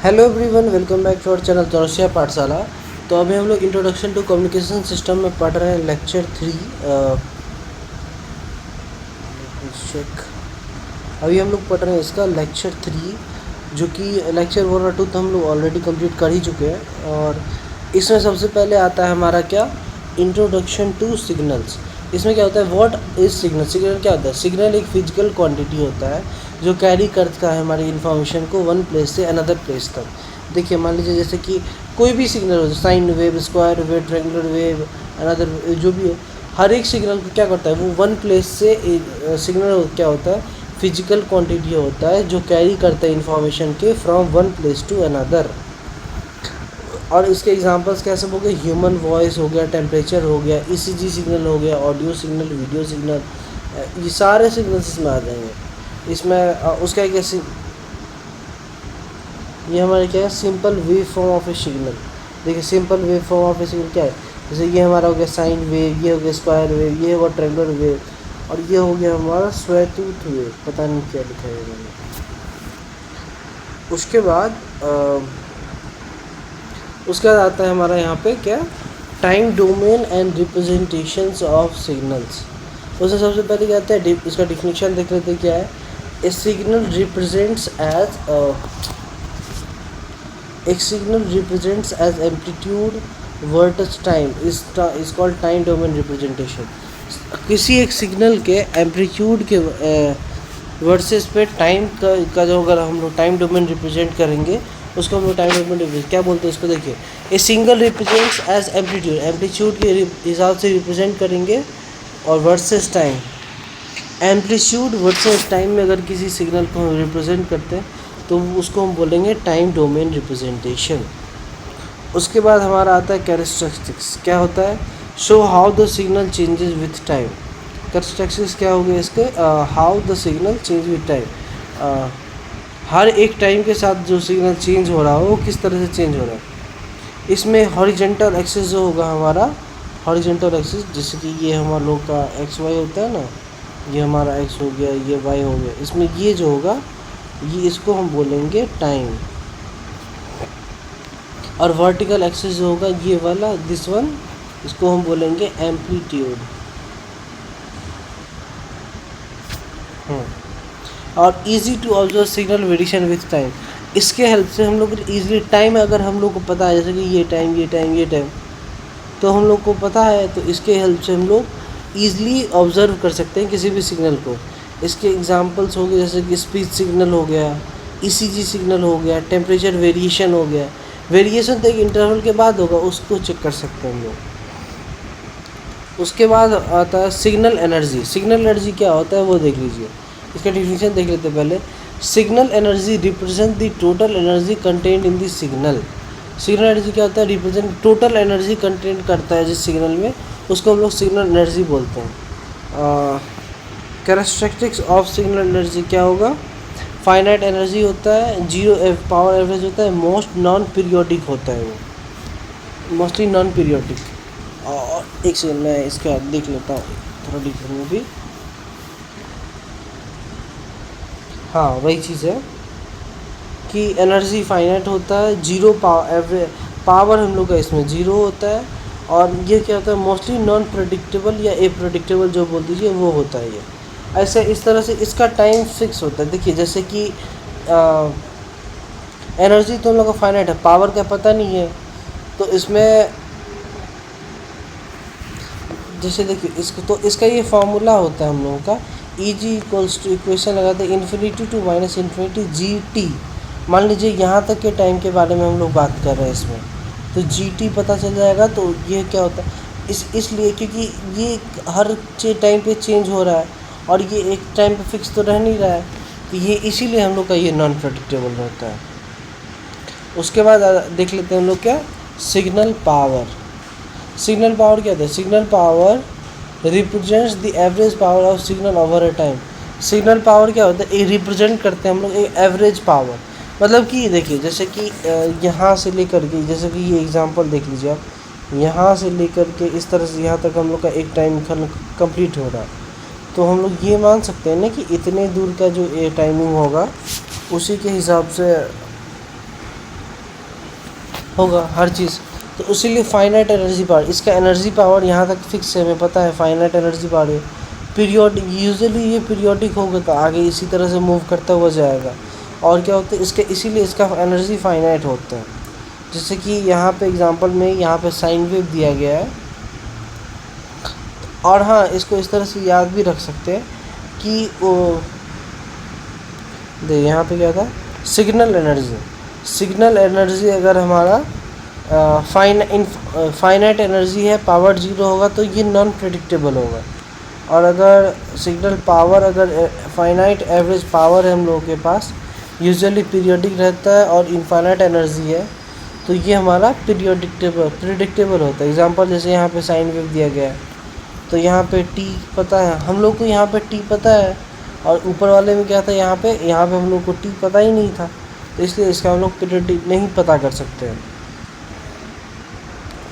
Hello everyone, welcome back to our channel दौरसिया पाठशाला। तो अभी हम लोग इंट्रोडक्शन टू कम्युनिकेशन सिस्टम में पढ़ रहे हैं लेक्चर 3। चेक। अभी हम लोग पढ़ रहे हैं इसका लेक्चर 3, जो कि लेक्चर 1 और 2 तो हम लोग ऑलरेडी कंप्लीट कर ही चुके हैं। और इसमें सबसे पहले आता है हमारा क्या, इंट्रोडक्शन टू सिग्नल्स। इसमें क्या होता है, व्हाट इज़ सिग्नल। सिग्नल क्या होता है? सिग्नल एक फिजिकल क्वांटिटी होता है जो कैरी करता है हमारी इन्फॉर्मेशन को वन प्लेस से अनदर प्लेस तक। देखिए, मान लीजिए जैसे कि कोई भी सिग्नल हो, sine wave, square wave, triangular wave, another जो भी हो, हर एक सिग्नल को क्या करता है, वो वन प्लेस से सिग्नल क्या होता है, फिजिकल क्वांटिटी होता है जो कैरी करता है इन्फॉर्मेशन के from one place to another. और इसके एग्जांपल्स कैसे हो गए, ह्यूमन वॉइस हो गया, टेम्परेचर हो गया, ईसीजी सिग्नल हो गया, ऑडियो सिग्नल, वीडियो सिग्नल, ये सारे सिग्नल्स इसमें आ जाएंगे। इसमें उसका एक ऐसी, ये हमारे क्या है, simple wave form of a signal. देखिए, simple wave form of a signal क्या है, जैसे ये हमारा हो गया साइन वेव, ये हो गया स्क्वायर वेव, ये होगा ट्रायंगुलर वेव, और ये हो गया हमारा स्क्वायरटूथ वेव। पता नहीं क्या लिखा है मैंने। उसके बाद आता है हमारा यहाँ पे क्या, time domain and representations of signals. उससे सबसे पहले क्या आता है, इसका डिफिनेशन देख लेते हैं क्या है। A signal represents as amplitude versus time is called time domain representation. किसी एक सिग्नल के एम्पलीट्यूड के वर्सेस पे टाइम का जो, अगर हम लोग टाइम डोमेन रिप्रेजेंट करेंगे, उसको हम लोग टाइम डोमेन क्या बोलते हैं इसको। देखिए, a signal represents as amplitude के हिसाब से रिप्रेजेंट करेंगे, और versus time, amplitude versus time में अगर किसी सिग्नल को हम रिप्रेजेंट करते हैं तो उसको हम बोलेंगे टाइम डोमेन रिप्रेजेंटेशन। उसके बाद हमारा आता है कैरेक्टरिस्टिक्स। क्या होता है, show how the signal changes with time. Characteristics क्या हो गया इसके, how the signal change with time. हर एक टाइम के साथ जो सिग्नल चेंज हो रहा हो वो किस तरह से चेंज हो रहा है। इसमें हॉरिजेंटल एक्सिस जो होगा हमारा, हॉरिजेंटल एक्सिस, जैसे कि ये हमारा लोग का एक्स वाई होता है ना, ये हमारा एक्स हो गया, ये वाई हो गया, इसमें ये जो होगा, ये इसको हम बोलेंगे टाइम। और वर्टिकल एक्सिस जो होगा ये वाला, दिस वन, इसको हम बोलेंगे एम्पलीट्यूड। और easy to observe signal variation with time. इसके हेल्प से हम लोग इजीली टाइम, अगर हम लोग को पता है जैसे कि ये टाइम, ये टाइम, ये टाइम, तो हम लोग को पता है, तो इसके हेल्प से हम लोग ईज़िली ऑब्ज़र्व कर सकते हैं किसी भी सिग्नल को। इसके एग्जांपल्स हो गए जैसे कि स्पीच सिग्नल हो गया, ईसीजी सिग्नल हो गया, टेम्परेचर वेरिएशन हो गया। वेरिएशन तो एक इंटरवल के बाद होगा, उसको चेक कर सकते हैं हम लोग। उसके बाद आता है सिग्नल एनर्जी। सिग्नल एनर्जी क्या होता है वो देख लीजिए, इसका डिफिनेशन देख लेते हैं पहले। Signal energy represent the total energy content in the signal. Signal energy क्या होता है, रिप्रेजेंट टोटल एनर्जी कंटेंट करता है जिस सिग्नल में, उसको हम लोग सिग्नल एनर्जी बोलते हैं। कैरेक्टरिस्टिक्स ऑफ सिग्नल एनर्जी क्या होगा, फाइनाइट एनर्जी होता है, जीरो पावर एवरेज होता है, मोस्ट नॉन पीरियोडिक होता है, वो मोस्टली नॉन पीरियोडिक। और एक सेकंड मैं इसका देख लेता हूँ थोड़ा डिटेल में भी। हाँ, वही चीज़ है कि एनर्जी फाइनाइट होता है, जीरो पावर हम लोग का इसमें जीरो होता है। और ये क्या होता है, मोस्टली नॉन प्रेडिक्टेबल या ए प्रेडिक्टेबल जो बोल दीजिए वो होता है ये। ऐसे इस तरह से इसका टाइम फिक्स होता है। देखिए, जैसे कि एनर्जी तो हम लोग का फाइनाइट है, पावर का पता नहीं है, तो इसमें जैसे देखिए इसको, तो इसका ये फार्मूला होता है हम लोगों का, E G equals to, equation लगाते हैं infinity to minus infinity G T. मान लीजिए यहाँ तक के टाइम के बारे में हम लोग बात कर रहे हैं इसमें, तो जी टी पता चल जाएगा। तो ये क्या होता है, इसलिए क्योंकि ये हर टाइम पे चेंज हो रहा है, और ये एक टाइम पे फिक्स तो रह नहीं रहा है, तो ये इसीलिए हम लोग का ये नॉन प्रेडिक्टेबल रहता है। उसके बाद देख लेते हैं हम लोग क्या, सिग्नल पावर। सिग्नल पावर क्या होता है, signal power represents the average power of signal over a time. Signal power क्या होता है, ये रिप्रेजेंट करते हैं हम लोग एक एवरेज पावर। मतलब कि देखिए, जैसे कि यहाँ से लेकर के, जैसे कि ये एग्जांपल देख लीजिए आप, यहाँ से लेकर के इस तरह से यहाँ तक हम लोग का एक टाइम कंप्लीट हो रहा है, तो हम लोग ये मान सकते हैं ना कि इतने दूर का जो टाइमिंग होगा उसी के हिसाब से होगा हर चीज़। तो इसीलिए फाइनाइट एनर्जी पावर, इसका एनर्जी पावर यहाँ तक फिक्स है, हमें पता है फाइनाइट एनर्जी पावर है। पीरियोडिक, यूजुअली ये पीरियोडिक होगा तो आगे इसी तरह से मूव करता हुआ जाएगा। और क्या होता है इसके, इसीलिए इसका एनर्जी फाइनाइट होता है। जैसे कि यहाँ पे एग्जांपल में यहाँ पे साइन वेव दिया गया है। और हाँ, इसको इस तरह से याद भी रख सकते हैं कि वो देखिए यहाँ पे क्या था, सिग्नल एनर्जी। सिग्नल एनर्जी अगर हमारा फाइनाइट एनर्जी है, पावर 0 होगा तो ये नॉन प्रेडिक्टेबल होगा। और अगर सिग्नल पावर, अगर फाइनाइट एवरेज पावर है हम लोगों के पास, यूजुअली पीरियोडिक रहता है और इनफाइनाइट एनर्जी है, तो ये हमारा प्रिडिक्टेबल होता है। एग्जांपल जैसे यहाँ पे साइन वेव दिया गया है, तो यहाँ पे टी पता है हम लोग को, यहाँ पे टी पता है, और ऊपर वाले में क्या था, यहाँ पे हम लोग को टी पता ही नहीं था, तो इसलिए इसका हम लोग पीरियड नहीं पता कर सकते हैं।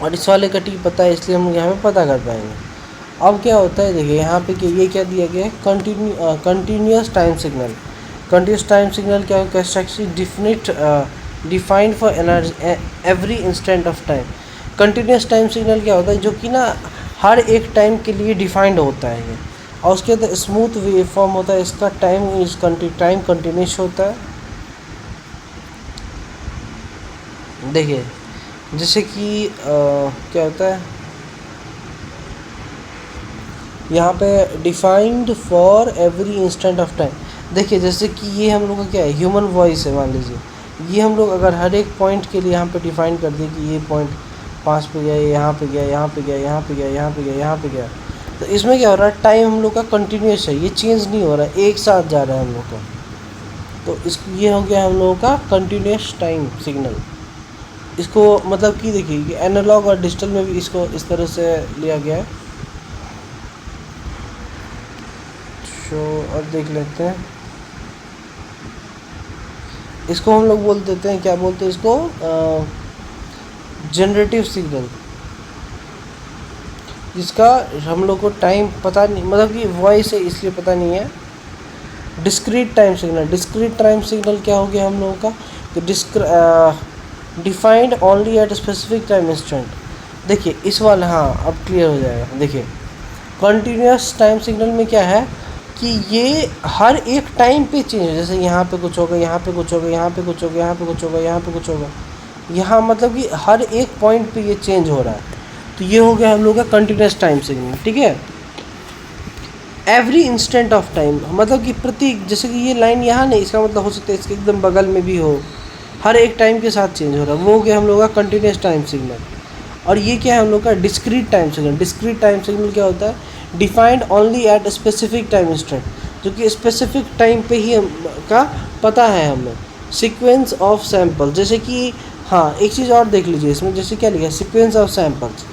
और इस वाले का टी पता है, इसलिए हम लोग यहाँ पे पता कर पाएंगे। अब क्या होता है, देखिए यहाँ पे ये क्या दिया गया है, continuous time signal. Continuous time signal क्या है, definite defined for energy every instant of time. Continuous time signal क्या होता है, जो कि ना हर एक टाइम के लिए डिफाइंड होता है ये। और उसके अंदर स्मूथ वेव फॉर्म होता है, इसका टाइम कंटिन्यूस होता है। देखिए जैसे कि क्या होता है यहाँ पे, defined for every instant of time. देखिए जैसे कि ये हम लोग का क्या है, ह्यूमन वॉइस है, मान लीजिए ये हम लोग अगर हर एक पॉइंट के लिए यहाँ पे डिफाइन कर दें कि ये पॉइंट 5 पे गया, यहाँ पे गया, यहाँ पे गया, यहाँ पे गया, यहाँ पे गया, यहाँ पे गया, तो इसमें क्या हो रहा है, टाइम हम लोग का कंटिन्यूस है, ये चेंज नहीं हो रहा है, एक साथ जा रहा है हम लोग का। तो इस ये हो गया हम लोगों का कंटिन्यूस टाइम सिग्नल। इसको मतलब कि देखिए एनालॉग और डिजिटल में भी इसको इस तरह से लिया गया है। तो अब देख लेते हैं, इसको हम लोग बोल देते हैं, क्या बोलते हैं इसको, जनरेटिव सिग्नल, जिसका हम लोग को टाइम पता नहीं, मतलब कि वॉइस है इसलिए पता नहीं है। Discrete time signal. Discrete time signal क्या हो गया हम लोगों का, कि defined only at specific time instant. देखिए इस वाला, हाँ अब क्लियर हो जाएगा। देखिए कंटिन्यूस टाइम सिग्नल में क्या है कि ये हर एक टाइम पे चेंज है, जैसे यहाँ पे कुछ होगा, यहाँ पे कुछ होगा, यहाँ पे कुछ होगा, यहाँ पे कुछ होगा, यहाँ पे कुछ होगा, यहाँ मतलब कि हर एक पॉइंट पे ये चेंज हो रहा है। तो ये हो गया हम लोग का कंटिन्यूस टाइम सिग्नल, ठीक है। एवरी इंस्टेंट ऑफ टाइम, मतलब कि प्रति, जैसे कि ये लाइन यहाँ नहीं, इसका मतलब हो सकता है इसके एकदम बगल में भी हो, हर एक टाइम के साथ चेंज हो रहा है, वो हो गया हम लोग का कंटिन्यूस टाइम सिग्नल। और ये क्या है हम लोग का discrete time signal. Discrete time signal क्या होता है, defined only at specific time instant, जो कि स्पेसिफिक टाइम पे ही का पता है हमें। सीक्वेंस ऑफ सैम्पल, जैसे कि हाँ एक चीज़ और देख लीजिए इसमें, जैसे क्या लिखा है, सीक्वेंस ऑफ सैम्पल्स।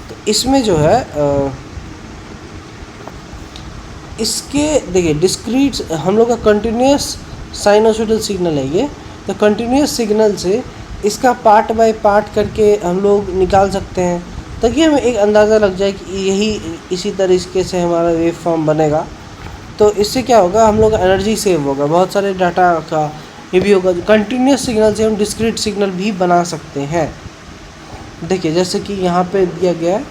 तो इसमें जो है इसके देखिए डिस्क्रीट हम लोग का कंटिन्यूस साइनोसॉइडल सिग्नल है ये। तो कंटिन्यूस सिग्नल से इसका पार्ट बाय पार्ट करके हम लोग निकाल सकते हैं, ताकि हमें एक अंदाज़ा लग जाए कि यही इसी तरीके से हमारा वेव फॉर्म बनेगा। तो इससे क्या होगा, हम लोग का एनर्जी सेव होगा, बहुत सारे डाटा का ये भी होगा। कंटिन्यूस सिग्नल से हम डिस्क्रीट सिग्नल भी बना सकते हैं। देखिए जैसे कि यहाँ पे दिया गया है,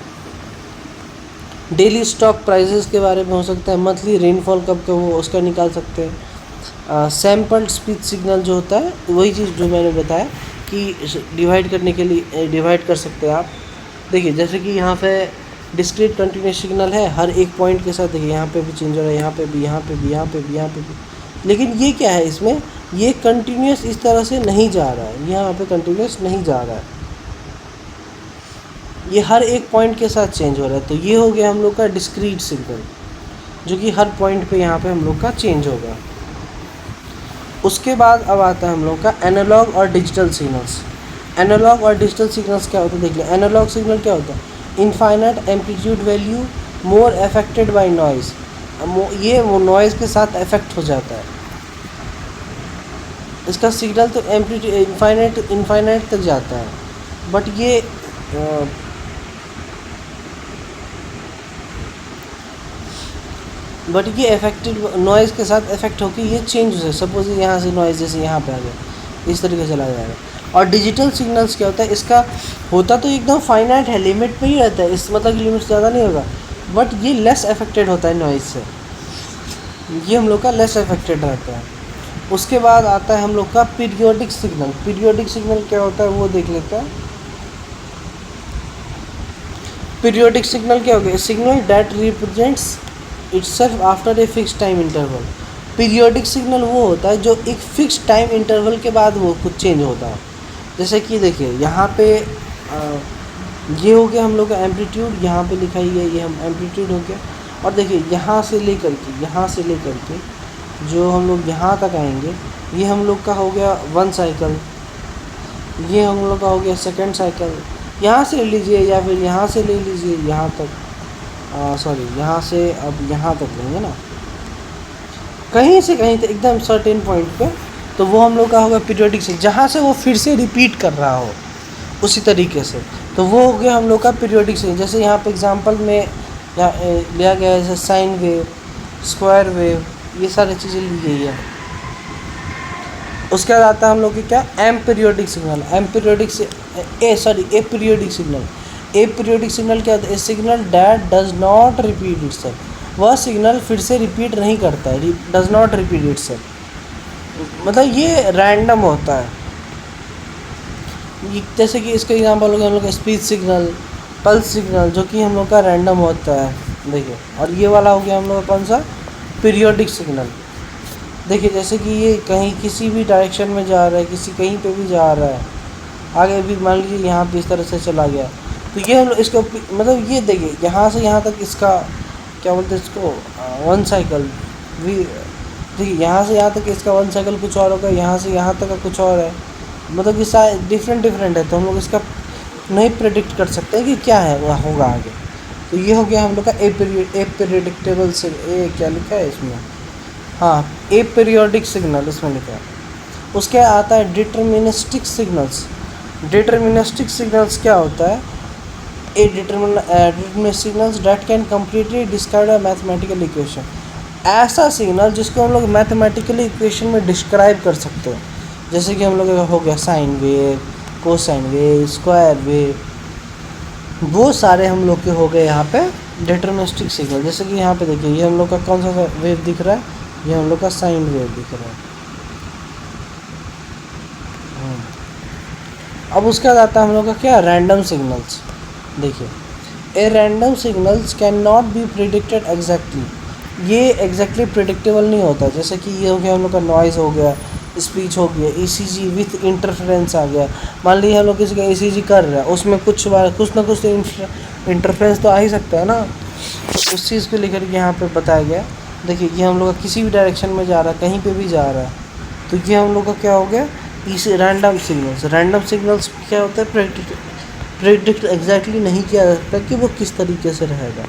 डेली स्टॉक प्राइसेस के बारे में हो सकता है, मंथली रेनफॉल कब का वो उसका निकाल सकते हैं। सैम्पल्ड स्पीच सिग्नल जो होता है, वही चीज़ जो मैंने बताया कि डिवाइड करने के लिए डिवाइड कर सकते हैं आप। देखिए जैसे कि यहाँ पे डिस्क्रीट कंटिन्यूस सिग्नल है, हर एक पॉइंट के साथ देखिए यहाँ पे भी चेंज हो रहा है, यहाँ पे भी, यहाँ पे भी, यहाँ पे भी, यहाँ पे भी। लेकिन ये क्या है, इसमें ये कंटिन्यूस इस तरह से नहीं जा रहा है, यहाँ पे कंटिन्यूस नहीं जा रहा है, ये हर एक पॉइंट के साथ चेंज हो रहा है। तो ये हो गया हम लोग का डिस्क्रीट सिग्नल, जो कि हर पॉइंट पे यहाँ पे हम लोग का चेंज होगा। उसके बाद अब आता है हम लोग का एनालॉग और डिजिटल सिग्नल्स। एनालॉग और डिजिटल सिग्नल्स क्या होता है, देखिए एनालॉग सिग्नल क्या होता है, infinite amplitude value more affected by noise. ये वो नॉइज़ के साथ अफेक्ट हो जाता है। इसका सिग्नल तो एम्पलीट्यूड इनफाइनाइट तक जाता है, बट ये अफेक्टेड नॉइज़ के साथ अफेक्ट होकर ये चेंज हो जाए। सपोज यहाँ से नॉइज़ जैसे यहाँ पे आ गया, इस तरीके से चला जाएगा। और डिजिटल सिग्नल्स क्या होता है, इसका होता तो एकदम फाइनाइट है, लिमिट में ही रहता है, इस मतलब लिमिट से ज़्यादा नहीं होगा, बट ये लेस अफेक्टेड होता है नॉइज़ से, ये हम लोग का लेस अफेक्टेड रहता है। उसके बाद आता है हम लोग का पीरियोडिक सिग्नल। पीरियोडिक सिग्नल क्या होता है वो देख लेते हैं। पीरियोडिक सिग्नल क्या हो गया, signal that represents itself after a fix time interval. Periodic signal वो होता है जो एक फिक्स टाइम इंटरवल के बाद वो कुछ चेंज होता है। जैसे कि देखिए यहाँ पे ये हो गया हम लोग का एम्पलीट्यूड, यहाँ पे लिखा ही है, ये हम एम्पलीट्यूड हो गया। और देखिए यहाँ से लेकर के जो हम लोग यहाँ तक आएंगे, ये हम लोग का हो गया 1 साइकिल, ये हम लोग का हो गया 2nd साइकिल। यहाँ से ले लीजिए या फिर यहाँ से ले लीजिए यहाँ तक, सॉरी यहाँ से अब यहाँ तक लेंगे ना, कहीं से कहीं तक एकदम सर्टेन पॉइंट पे, तो वो हम लोग का होगा पीरियोडिक से, जहाँ से वो फिर से रिपीट कर रहा हो उसी तरीके से, तो वो हो गया हम लोग का पीरियोडिक से। जैसे यहाँ पे एग्जांपल में लिया गया है, जैसे साइन वेव, स्क्वायर वेव, ये सारी चीज़ें ली गई है। उसके बाद आता है हम लोग के क्या, aperiodic signal. Aperiodic से aperiodic signal. Aperiodic signal क्या होता है, a signal that does not repeat itself. वह सिग्नल फिर से रिपीट नहीं करता है, डज नॉट रिपीट इटसेल्फ, मतलब ये रैंडम होता है। जैसे कि इसका एग्जांपल हो गया हम लोग का स्पीच सिग्नल, पल्स सिग्नल, जो कि हम लोग का रैंडम होता है। देखिए, और ये वाला हो गया हम लोग का कौन सा, पीरियोडिक सिग्नल। देखिए जैसे कि ये कहीं किसी भी डायरेक्शन में जा रहा है, किसी कहीं पे भी जा रहा है, आगे भी मान लीजिए यहाँ पे इस तरह से चला गया, तो ये हम लोग इसको मतलब ये देखिए यहाँ से यहाँ तक इसका क्या बोलते हैं इसको, 1 साइकिल भी। देखिए यहाँ से यहाँ तक इसका 1 साइकिल कुछ और होगा, यहाँ से यहाँ तक का कुछ और है, मतलब ये डिफरेंट है, तो हम लोग इसका नहीं प्रेडिक्ट कर सकते कि क्या है वह होगा आगे। तो ये हो गया हम लोग का ए प्रेडिक्टेबल से, ए क्या लिखा है इसमें, हाँ ए पीरियोडिक सिग्नल इसमें लिखा है। उसके आता है डिटर्मिनिस्टिक सिग्नल्स। डिटर्मिनिस्टिक सिग्नल्स क्या होता है, a deterministic signals that can completely describe a mathematical equation. ऐसा सिग्नल जिसको हम लोग मैथमेटिकली इक्वेशन में डिस्क्राइब कर सकते हैं, जैसे कि हम लोग हो गया sine wave, cosine wave, square wave, वो सारे हम लोग के हो गए यहाँ पे डिटर्मिनिस्टिक सिग्नल। जैसे कि यहाँ पे देखिए ये हम लोग का कौन सा वेव दिख रहा है, ये हम लोग का साइन वेव दिख रहा है। अब उसके बाद आता है हम लोग का क्या, रैंडम सिग्नल्स। देखिए a random signals can not be predicted exactly, ये एग्जैक्टली प्रिडिक्टेबल नहीं होता। जैसे कि ये हो गया हम लोग का नॉइज़ हो गया, स्पीच हो गया, ईसीजी विथ इंटरफेरेंस आ गया। मान लीजिए हम लोग किसी का ईसीजी कर रहे हैं, उसमें कुछ ना कुछ इंटरफेरेंस तो आ ही सकता है ना, तो उस चीज़ को लेकर के यहाँ पे बताया गया। देखिए ये हम लोग का किसी भी डायरेक्शन में जा रहा है, कहीं पे भी जा रहा है, तो ये हम लोग का क्या हो गया, इस रैंडम सिग्नल्स। रैंडम सिग्नल्स क्या होता है, प्रेडिक्ट एग्जैक्टली नहीं किया जा सकता कि वो किस तरीके से रहेगा।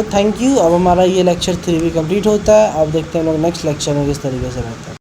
Thank you. अब हमारा ये लेक्चर 3 भी कंप्लीट होता है। अब देखते हैं हम लोग नेक्स्ट लेक्चर में किस तरीके से रहता है।